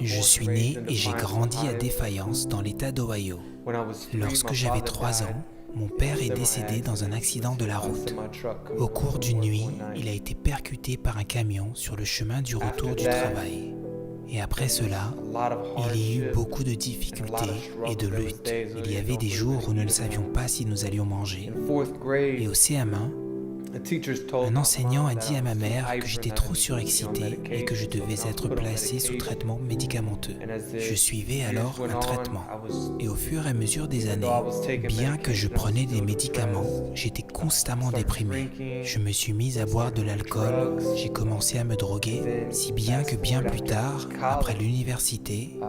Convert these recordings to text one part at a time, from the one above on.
Je suis né et j'ai grandi à Defiance dans l'État d'Ohio. Lorsque j'avais 3 ans, mon père est décédé dans un accident de la route. Au cours d'une nuit, il a été percuté par un camion sur le chemin du retour du travail. Et après cela, il y a eu beaucoup de difficultés et de luttes. Il y avait des jours où nous ne savions pas si nous allions manger. Et au CM1, un enseignant a dit à ma mère que j'étais trop surexcité et que je devais être placé sous traitement médicamenteux. Je suivais alors un traitement. Et au fur et à mesure des années, bien que je prenais des médicaments, j'étais constamment déprimé. Je me suis mis à boire de l'alcool, j'ai commencé à me droguer, si bien que bien plus tard, après l'université,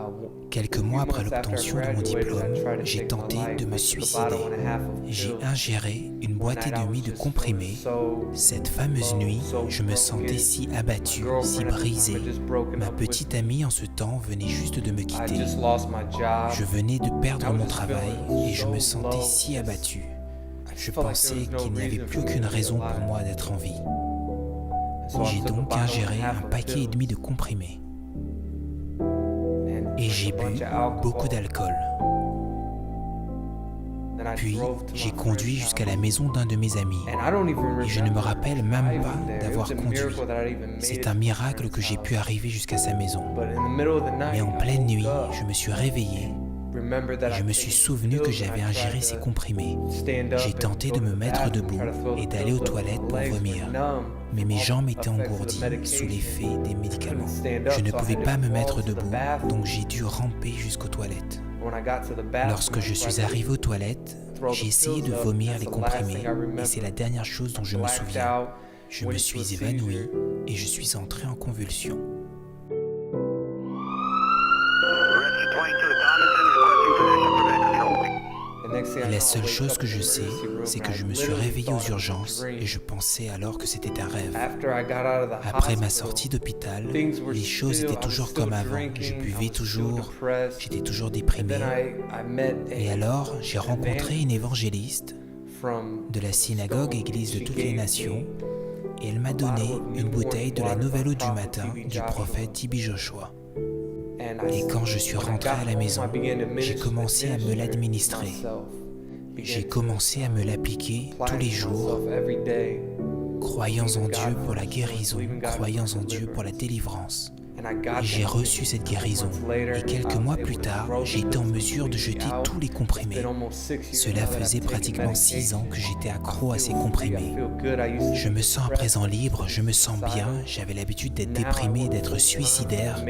quelques mois après l'obtention de mon diplôme, j'ai tenté de me suicider. J'ai ingéré une boîte et demie de comprimés. Cette fameuse nuit, je me sentais si abattu, si brisé. Ma petite amie en ce temps venait juste de me quitter. Je venais de perdre mon travail et je me sentais si abattu. Je pensais qu'il n'y avait plus aucune raison pour moi d'être en vie. J'ai donc ingéré un paquet et demi de comprimés. Et j'ai bu beaucoup d'alcool. Puis, j'ai conduit jusqu'à la maison d'un de mes amis. Et je ne me rappelle même pas d'avoir conduit. C'est un miracle que j'ai pu arriver jusqu'à sa maison. Mais en pleine nuit, je me suis réveillé. Et je me suis souvenu que j'avais ingéré ces comprimés. J'ai tenté de me mettre debout et d'aller aux toilettes pour vomir. Mais mes jambes étaient engourdies sous l'effet des médicaments. Je ne pouvais pas me mettre debout, donc j'ai dû ramper jusqu'aux toilettes. Lorsque je suis arrivé aux toilettes, j'ai essayé de vomir les comprimés et c'est la dernière chose dont je me souviens. Je me suis évanoui et je suis entré en convulsion. Et la seule chose que je sais, c'est que je me suis réveillé aux urgences et je pensais alors que c'était un rêve. Après ma sortie d'hôpital, les choses étaient toujours comme avant. Je buvais toujours, j'étais toujours déprimé. Et alors, j'ai rencontré une évangéliste de la synagogue Église de toutes les nations et elle m'a donné une bouteille de la Nouvelle Eau du matin du prophète T.B. Joshua. Et quand je suis rentré à la maison, j'ai commencé à me l'administrer. J'ai commencé à me l'appliquer tous les jours, croyant en Dieu pour la guérison, croyant en Dieu pour la délivrance. Et j'ai reçu cette guérison. Et quelques mois plus tard, j'ai été en mesure de jeter tous les comprimés. Cela faisait pratiquement 6 ans que j'étais accro à ces comprimés. Je me sens à présent libre, je me sens bien, j'avais l'habitude d'être déprimé, d'être suicidaire.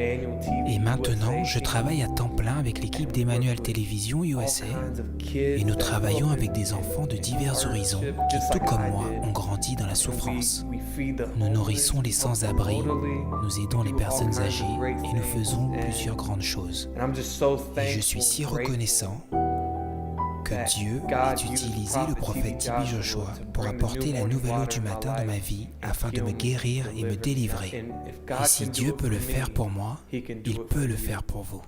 Et maintenant, je travaille à temps plein avec l'équipe d'Emmanuel Télévision USA. Et nous travaillons avec des enfants de divers horizons qui, tout comme moi, ont grandi dans la souffrance. Nous nourrissons les sans-abri, nous aidons les personnes âgées et nous faisons plusieurs grandes choses. Et je suis si reconnaissant que Dieu ait utilisé le prophète T.B. Joshua pour apporter la nouvelle eau du matin dans ma vie afin de me guérir et me délivrer. Et si Dieu peut le faire pour moi, il peut le faire pour vous.